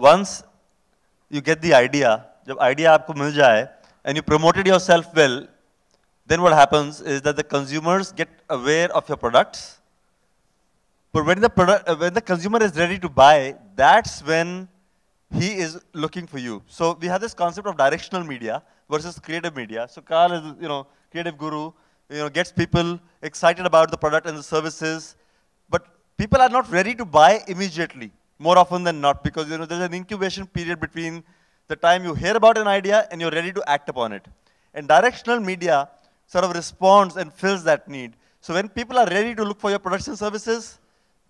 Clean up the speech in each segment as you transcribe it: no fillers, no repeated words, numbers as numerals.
once you get the idea, जब idea आपको मिल जाए, and you promoted yourself well, then what happens is that the consumers get aware of your products. But when the consumer is ready to buy, that's when he is looking for you. So we have this concept of directional media versus creative media. So Carl is, creative guru, gets people excited about the product and the services, but people are not ready to buy immediately, more often than not, because there's an incubation period between the time you hear about an idea and you're ready to act upon it. And directional media sort of responds and fills that need. So when people are ready to look for your products and services,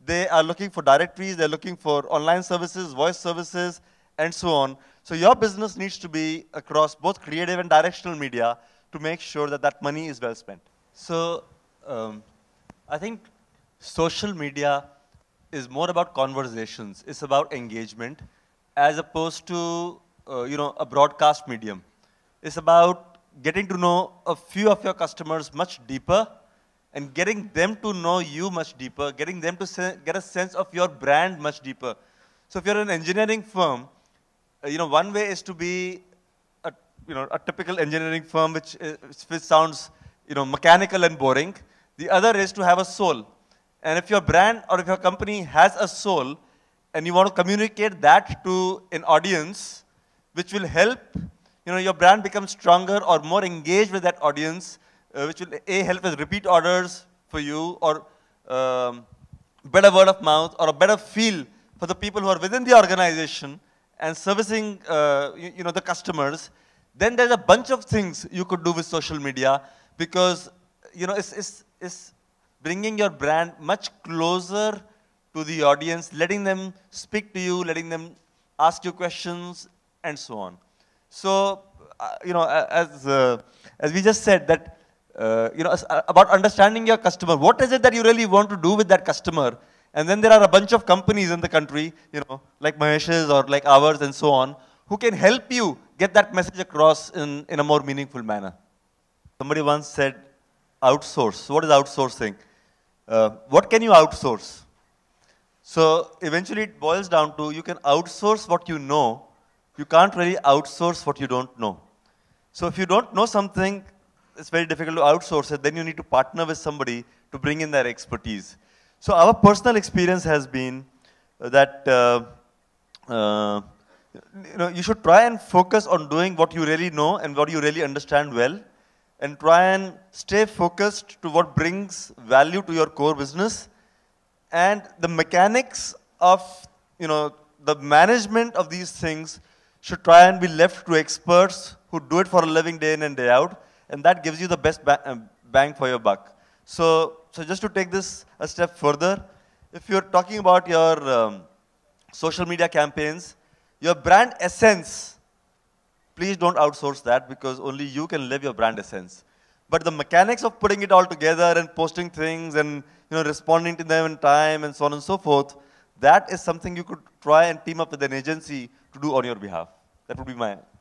they are looking for directories, they're looking for online services, voice services, and so on. So your business needs to be across both creative and directional media to make sure that that money is well spent. So I think social media is more about conversations. It's about engagement as opposed to a broadcast medium. It's about getting to know a few of your customers much deeper and getting them to know you much deeper, getting them to get a sense of your brand much deeper. So if you're an engineering firm, one way is to be a typical engineering firm which sounds mechanical and boring. The other is to have a soul. And if your brand or if your company has a soul and you want to communicate that to an audience, which will help your brand become stronger or more engaged with that audience, which will help with repeat orders for you, or better word of mouth, or a better feel for the people who are within the organization and servicing the customers. Then there's a bunch of things you could do with social media, because it's bringing your brand much closer to the audience, letting them speak to you, letting them ask you questions, and so on. So as we just said that. About understanding your customer. What is it that you really want to do with that customer? And then there are a bunch of companies in the country, like Mahesh's or like ours and so on, who can help you get that message across in a more meaningful manner. Somebody once said, outsource. What is outsourcing? What can you outsource? So eventually it boils down to, you can outsource what you know. You can't really outsource what you don't know. So if you don't know something, it's very difficult to outsource it. Then you need to partner with somebody to bring in their expertise. So our personal experience has been that you should try and focus on doing what you really know and what you really understand well, and try and stay focused to what brings value to your core business. And the mechanics of the management of these things should try and be left to experts who do it for a living day in and day out. And that gives you the best bang for your buck. So just to take this a step further, if you're talking about your social media campaigns, your brand essence, please don't outsource that, because only you can live your brand essence. But the mechanics of putting it all together and posting things and responding to them in time and so on and so forth, that is something you could try and team up with an agency to do on your behalf. That would be my